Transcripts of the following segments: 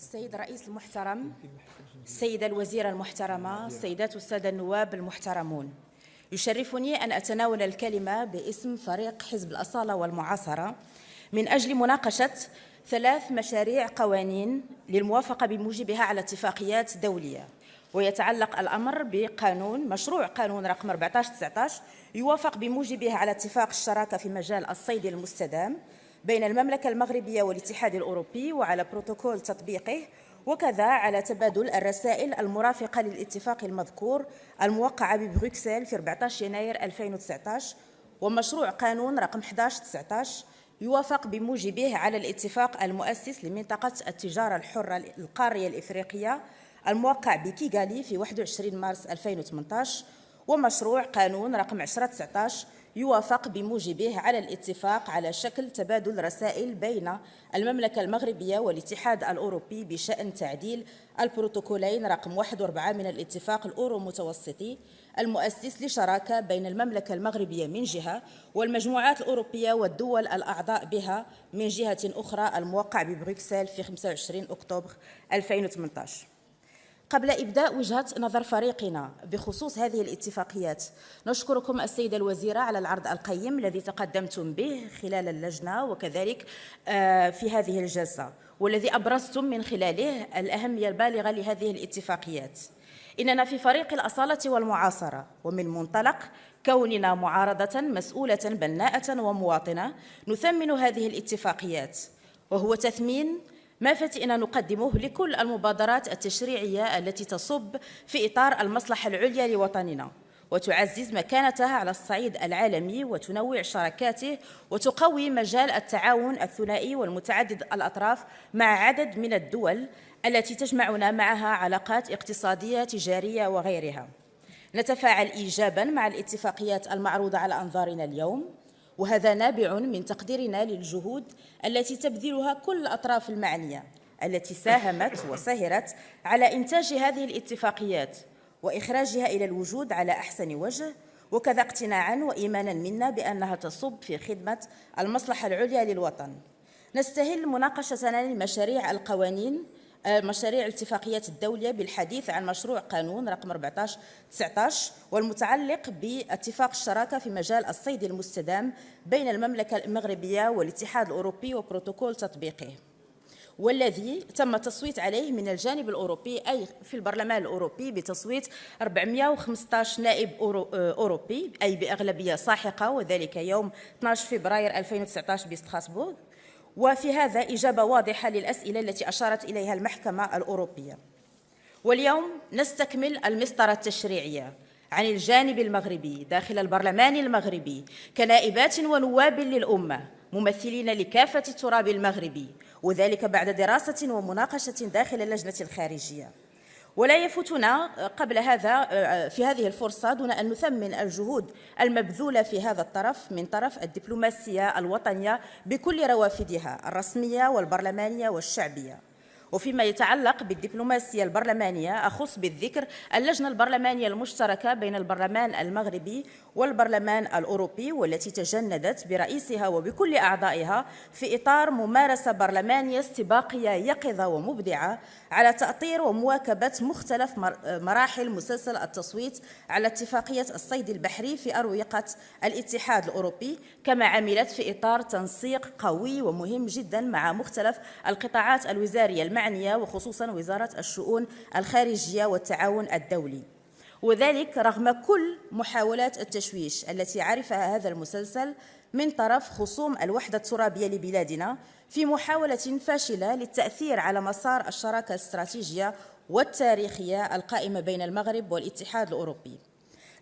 السيد الرئيس المحترم، السيدة الوزيرة المحترمة، السيدات والسادة النواب المحترمون، يشرفني أن أتناول الكلمة باسم فريق حزب الأصالة والمعاصرة من أجل مناقشة 3 مشاريع قوانين للموافقة بموجبها على اتفاقيات دولية. ويتعلق الأمر مشروع قانون رقم 1419 يوافق بموجبه على اتفاق الشراكة في مجال الصيد المستدام بين المملكة المغربية والاتحاد الأوروبي وعلى بروتوكول تطبيقه، وكذا على تبادل الرسائل المرافقة للاتفاق المذكور الموقع ببروكسل في 14 يناير 2019. ومشروع قانون رقم 1119 يوافق بموجبه على الاتفاق المؤسس لمنطقة التجارة الحرة القارية الإفريقية الموقع بكيغالي في 21 مارس 2018. ومشروع قانون رقم 1019 يوافق بموجبه على الاتفاق على شكل تبادل رسائل بين المملكة المغربية والاتحاد الأوروبي بشأن تعديل البروتوكولين رقم 1 و4 من الاتفاق الأورو متوسطي المؤسس لشراكة بين المملكة المغربية من جهة والمجموعات الأوروبية والدول الأعضاء بها من جهة أخرى الموقع ببروكسل في 25 أكتوبر 2018. قبل إبداء وجهة نظر فريقنا بخصوص هذه الاتفاقيات، نشكركم السيدة الوزيرة على العرض القيم الذي تقدمتم به خلال اللجنة وكذلك في هذه الجلسة، والذي أبرزتم من خلاله الأهمية البالغة لهذه الاتفاقيات. إننا في فريق الأصالة والمعاصرة، ومن منطلق كوننا معارضة مسؤولة بناءة ومواطنة، نثمن هذه الاتفاقيات، وهو تثمين ما فتئنا نقدمه لكل المبادرات التشريعية التي تصب في إطار المصلحة العليا لوطننا، وتعزز مكانتها على الصعيد العالمي وتنوع شراكاته وتقوي مجال التعاون الثنائي والمتعدد الأطراف مع عدد من الدول التي تجمعنا معها علاقات اقتصادية تجارية وغيرها. نتفاعل إيجاباً مع الاتفاقيات المعروضة على أنظارنا اليوم، وهذا نابع من تقديرنا للجهود التي تبذلها كل الأطراف المعنية التي ساهمت وسهرت على إنتاج هذه الاتفاقيات وإخراجها إلى الوجود على أحسن وجه، وكذا اقتناعاً وإيماناً منا بأنها تصب في خدمة المصلحة العليا للوطن. نستهل مناقشتنا لمشاريع القوانين مشاريع الاتفاقيات الدولية بالحديث عن مشروع قانون رقم 1419 والمتعلق باتفاق الشراكة في مجال الصيد المستدام بين المملكة المغربية والاتحاد الأوروبي وبروتوكول تطبيقه، والذي تم التصويت عليه من الجانب الأوروبي أي في البرلمان الأوروبي بتصويت 415 نائب أوروبي أي بأغلبية ساحقة، وذلك يوم 12 فبراير 2019 بستراسبورغ. وفي هذا إجابة واضحة للأسئلة التي أشارت إليها المحكمة الأوروبية. واليوم نستكمل المسطرة التشريعية عن الجانب المغربي داخل البرلمان المغربي كنائبات ونواب للأمة ممثلين لكافة التراب المغربي، وذلك بعد دراسة ومناقشة داخل اللجنة الخارجية. ولا يفوتنا قبل هذا في هذه الفرصة دون أن نثمن الجهود المبذولة في هذا الطرف من طرف الدبلوماسية الوطنية بكل روافدها الرسمية والبرلمانية والشعبية. وفيما يتعلق بالدبلوماسية البرلمانية أخص بالذكر اللجنة البرلمانية المشتركة بين البرلمان المغربي والبرلمان الأوروبي، والتي تجندت برئيسها وبكل أعضائها في إطار ممارسة برلمانية استباقية يقظة ومبدعة على تأطير ومواكبة مختلف مراحل مسلسل التصويت على اتفاقية الصيد البحري في أروقة الاتحاد الأوروبي، كما عملت في إطار تنسيق قوي ومهم جدا مع مختلف القطاعات الوزارية المعنية وخصوصا وزارة الشؤون الخارجية والتعاون الدولي، وذلك رغم كل محاولات التشويش التي عرفها هذا المسلسل من طرف خصوم الوحدة الترابية لبلادنا في محاولة فاشلة للتأثير على مسار الشراكة الاستراتيجية والتاريخية القائمة بين المغرب والاتحاد الأوروبي.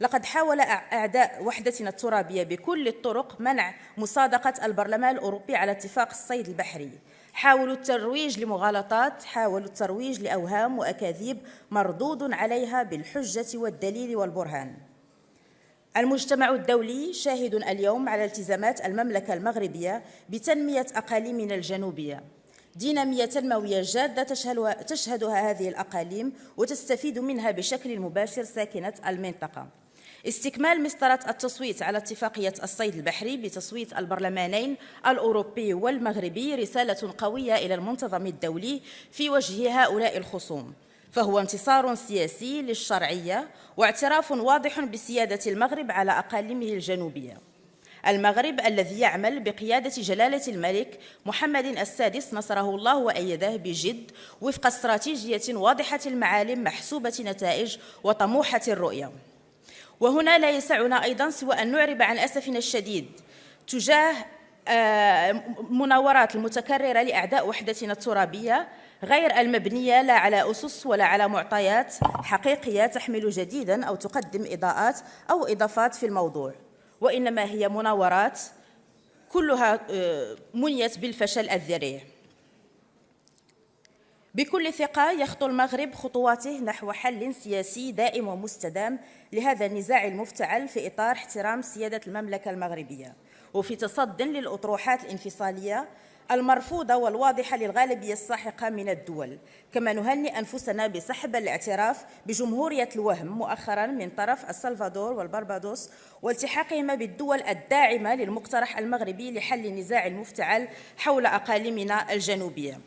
لقد حاول أعداء وحدتنا الترابية بكل الطرق منع مصادقة البرلمان الأوروبي على اتفاق الصيد البحري، حاولوا الترويج لمغالطات، حاولوا الترويج لأوهام وأكاذيب مردود عليها بالحجة والدليل والبرهان. المجتمع الدولي شاهد اليوم على التزامات المملكة المغربية بتنمية أقاليمنا الجنوبية، دينامية تنموية جادة تشهدها هذه الأقاليم وتستفيد منها بشكل مباشر ساكنة المنطقة. استكمال مسطرة التصويت على اتفاقية الصيد البحري بتصويت البرلمانين الأوروبي والمغربي رسالة قوية إلى المنتظم الدولي في وجه هؤلاء الخصوم، فهو انتصار سياسي للشرعية واعتراف واضح بسيادة المغرب على أقاليمه الجنوبية. المغرب الذي يعمل بقيادة جلالة الملك محمد السادس نصره الله وأيده بجد وفق استراتيجية واضحة المعالم محسوبة نتائج وطموحة الرؤية. وهنا لا يسعنا أيضا سوى أن نعرب عن أسفنا الشديد تجاه مناورات المتكررة لأعداء وحدتنا الترابية غير المبنية لا على أسس ولا على معطيات حقيقية تحمل جديدا أو تقدم إضاءات أو إضافات في الموضوع، وإنما هي مناورات كلها منيت بالفشل الذريع. بكل ثقة يخطو المغرب خطواته نحو حل سياسي دائم ومستدام لهذا النزاع المفتعل في إطار احترام سيادة المملكة المغربية وفي تصد للأطروحات الانفصالية المرفوضة والواضحة للغالبية الساحقة من الدول، كما نهنئ أنفسنا بسحب الاعتراف بجمهورية الوهم مؤخراً من طرف السلفادور والبربادوس والتحاقهما بالدول الداعمة للمقترح المغربي لحل النزاع المفتعل حول أقاليمنا الجنوبية.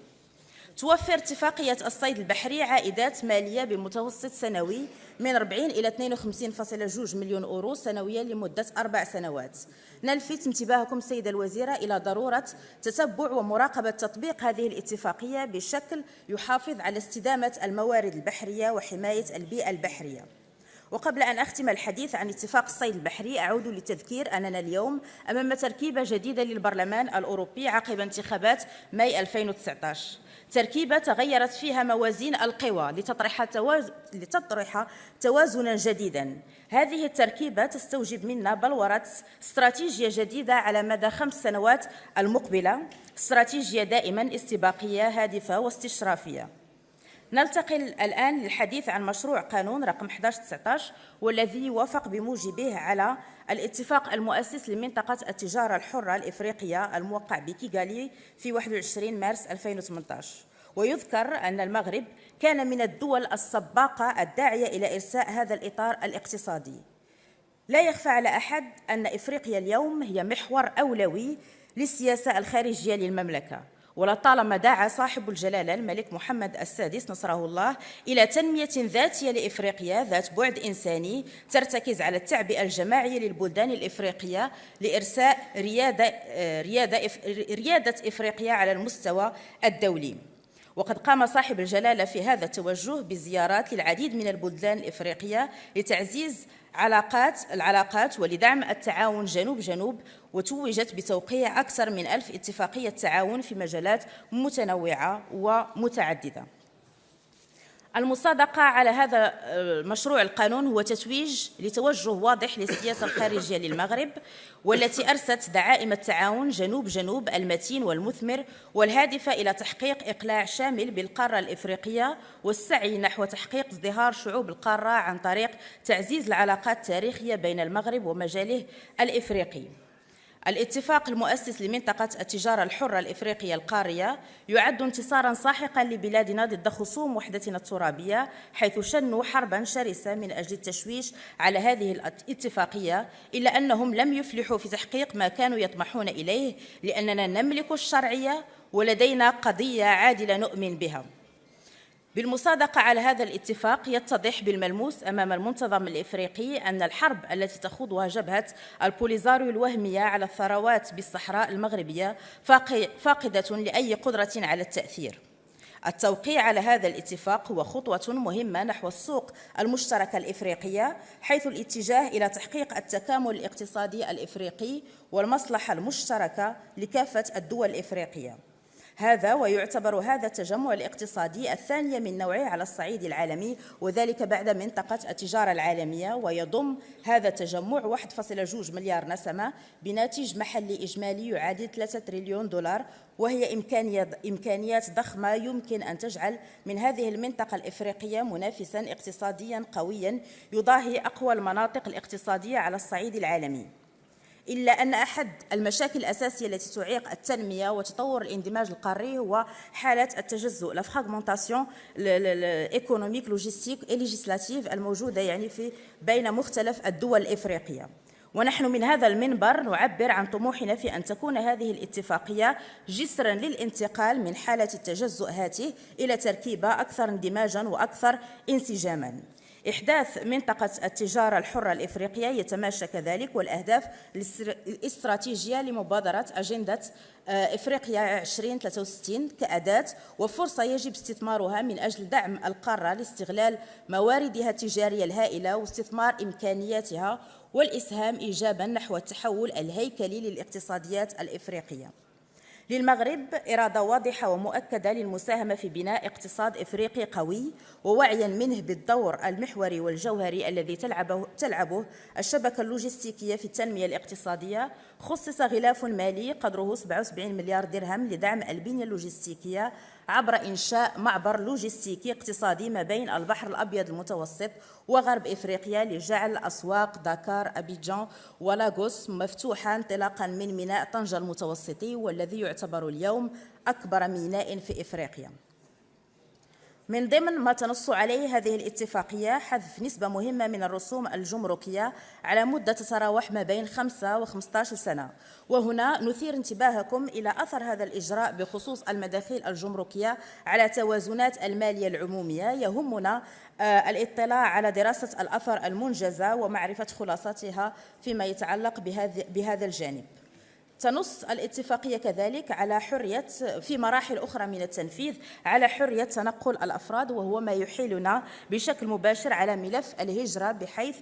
توفر اتفاقية الصيد البحري عائدات مالية بمتوسط سنوي من 40 إلى 52.2 مليون أورو سنويا لمدة 4 سنوات. نلفت انتباهكم سيدة الوزيرة إلى ضرورة تتبع ومراقبة تطبيق هذه الاتفاقية بشكل يحافظ على استدامة الموارد البحرية وحماية البيئة البحرية. وقبل أن أختم الحديث عن اتفاق الصيد البحري أعود للتذكير أننا اليوم أمام تركيبة جديدة للبرلمان الأوروبي عقب انتخابات ماي 2019، تركيبة تغيرت فيها موازين القوى لتطرح توازنا جديدا. هذه التركيبة تستوجب منا بلورة استراتيجية جديدة على مدى 5 سنوات المقبلة، استراتيجية دائما استباقية هادفة واستشرافية. نلتقي الآن للحديث عن مشروع قانون رقم 1119 والذي يوافق بموجبه على الاتفاق المؤسس لمنطقة التجارة الحرة الإفريقية الموقع بكيغالي في 21 مارس 2018. ويذكر أن المغرب كان من الدول السباقة الداعية إلى إرساء هذا الإطار الاقتصادي. لا يخفى على أحد أن إفريقيا اليوم هي محور أولوي للسياسة الخارجية للمملكة، ولطالما دعا صاحب الجلالة الملك محمد السادس نصره الله إلى تنمية ذاتية لإفريقيا ذات بعد إنساني ترتكز على التعبئة الجماعية للبلدان الإفريقية لإرساء ريادة إفريقيا على المستوى الدولي. وقد قام صاحب الجلالة في هذا التوجه بزيارات للعديد من البلدان الإفريقية لتعزيز العلاقات ولدعم التعاون جنوب، وتوجت بتوقيع أكثر من 1000 اتفاقية تعاون في مجالات متنوعة ومتعددة. المصادقة على هذا مشروع القانون هو تتويج لتوجه واضح للسياسة الخارجية للمغرب، والتي أرست دعائم التعاون جنوب المتين والمثمر والهادفة إلى تحقيق إقلاع شامل بالقارة الإفريقية والسعي نحو تحقيق ازدهار شعوب القارة عن طريق تعزيز العلاقات التاريخية بين المغرب ومجاله الإفريقي. الاتفاق المؤسس لمنطقة التجارة الحرة الإفريقية القارية يعد انتصاراً ساحقاً لبلادنا ضد خصوم وحدتنا الترابية، حيث شنوا حرباً شرسة من أجل التشويش على هذه الاتفاقية، إلا أنهم لم يفلحوا في تحقيق ما كانوا يطمحون إليه، لأننا نملك الشرعية ولدينا قضية عادلة نؤمن بها. بالمصادقة على هذا الاتفاق يتضح بالملموس أمام المنتظم الإفريقي أن الحرب التي تخوضها جبهة البوليزاريو الوهمية على الثروات بالصحراء المغربية فاقدة لأي قدرة على التأثير. التوقيع على هذا الاتفاق هو خطوة مهمة نحو السوق المشتركة الإفريقية، حيث الاتجاه إلى تحقيق التكامل الاقتصادي الإفريقي والمصلحة المشتركة لكافة الدول الإفريقية. هذا ويعتبر هذا التجمع الاقتصادي الثاني من نوعه على الصعيد العالمي، وذلك بعد منطقة التجارة العالمية، ويضم هذا التجمع 1.2 مليار نسمة بناتج محلي إجمالي يعادل 3 تريليون دولار، وهي إمكانيات ضخمة يمكن أن تجعل من هذه المنطقة الإفريقية منافساً اقتصادياً قوياً يضاهي أقوى المناطق الاقتصادية على الصعيد العالمي. إلا أن أحد المشاكل الأساسية التي تعيق التنمية وتطور الاندماج القاري هو حالة التجزؤ، لا فراغمونتاسيون ايكونوميك لوجيستيك اي ليجيسلاتيف الموجودة يعني بين مختلف الدول الإفريقية. ونحن من هذا المنبر نعبر عن طموحنا في أن تكون هذه الاتفاقية جسراً للانتقال من حالة التجزؤ هاته إلى تركيبة أكثر اندماجاً وأكثر انسجاماً. إحداث منطقة التجارة الحرة الإفريقية يتماشى كذلك والأهداف الاستراتيجية لمبادرة أجندة إفريقيا 2063 كأداة وفرصة يجب استثمارها من أجل دعم القارة لاستغلال مواردها التجارية الهائلة واستثمار إمكانياتها والإسهام إيجاباً نحو التحول الهيكلي للاقتصاديات الإفريقية. للمغرب إرادة واضحة ومؤكدة للمساهمة في بناء اقتصاد إفريقي قوي ووعياً منه بالدور المحوري والجوهري الذي تلعبه الشبكة اللوجستيكية في التنمية الاقتصادية. خصص غلاف مالي قدره 77 مليار درهم لدعم البنية اللوجستيكية عبر إنشاء معبر لوجستيكي اقتصادي ما بين البحر الأبيض المتوسط وغرب إفريقيا لجعل أسواق داكار أبيجان ولاغوس مفتوحة انطلاقا من ميناء طنجة المتوسطي والذي يعتبر اليوم أكبر ميناء في إفريقيا. من ضمن ما تنص عليه هذه الاتفاقية حذف نسبة مهمة من الرسوم الجمركية على مدة تتراوح ما بين 5 و15 سنة. وهنا نثير انتباهكم إلى أثر هذا الإجراء بخصوص المداخيل الجمركية على توازنات المالية العمومية. يهمنا الاطلاع على دراسة الأثر المنجزة ومعرفة خلاصاتها فيما يتعلق بهذا الجانب. تنص الاتفاقية كذلك على حرية في مراحل أخرى من التنفيذ على حرية تنقل الأفراد وهو ما يحيلنا بشكل مباشر على ملف الهجرة بحيث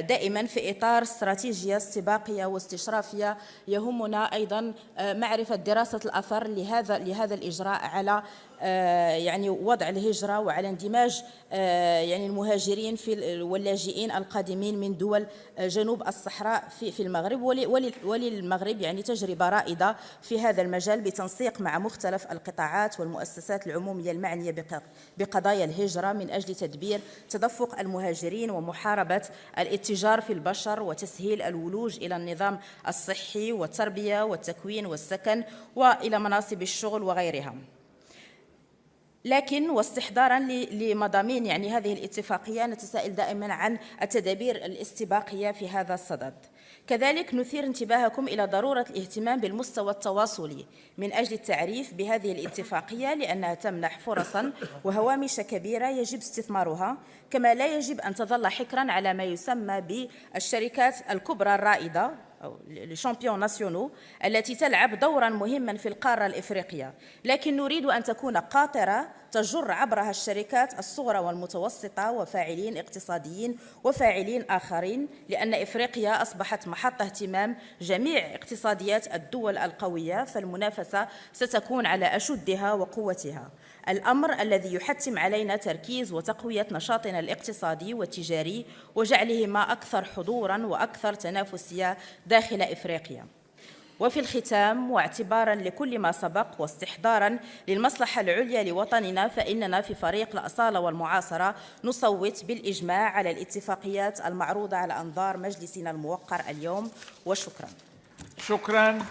دائما في إطار استراتيجية استباقية واستشرافية يهمنا أيضا معرفة دراسة الأثر لهذا الإجراء على يعني وضع الهجرة وعلى اندماج يعني المهاجرين واللاجئين القادمين من دول جنوب الصحراء في المغرب. وللمغرب يعني تجربة رائدة في هذا المجال بتنسيق مع مختلف القطاعات والمؤسسات العمومية المعنية بقضايا الهجرة من أجل تدبير تدفق المهاجرين ومحاربة الاتجار في البشر وتسهيل الولوج إلى النظام الصحي والتربية والتكوين والسكن وإلى مناصب الشغل وغيرها. لكن واستحضاراً لمضامين يعني هذه الاتفاقية نتساءل دائماً عن التدابير الاستباقية في هذا الصدد. كذلك نثير انتباهكم إلى ضرورة الاهتمام بالمستوى التواصلي من أجل التعريف بهذه الاتفاقية لأنها تمنح فرصاً وهوامش كبيرة يجب استثمارها، كما لا يجب أن تظل حكراً على ما يسمى بالشركات الكبرى الرائدة أو لي شامبيون ناسيونو التي تلعب دورا مهما في القارة الإفريقية، لكن نريد أن تكون قاطرة تجر عبرها الشركات الصغرى والمتوسطة وفاعلين اقتصاديين وفاعلين آخرين، لأن إفريقيا أصبحت محط اهتمام جميع اقتصاديات الدول القوية، فالمنافسة ستكون على أشدها وقوتها. الأمر الذي يحتم علينا تركيز وتقوية نشاطنا الاقتصادي والتجاري وجعلهما أكثر حضوراً وأكثر تنافسية داخل إفريقيا. وفي الختام واعتباراً لكل ما سبق واستحضاراً للمصلحة العليا لوطننا فإننا في فريق الأصالة والمعاصرة نصوت بالإجماع على الاتفاقيات المعروضة على أنظار مجلسنا الموقر اليوم. وشكراً. شكراً.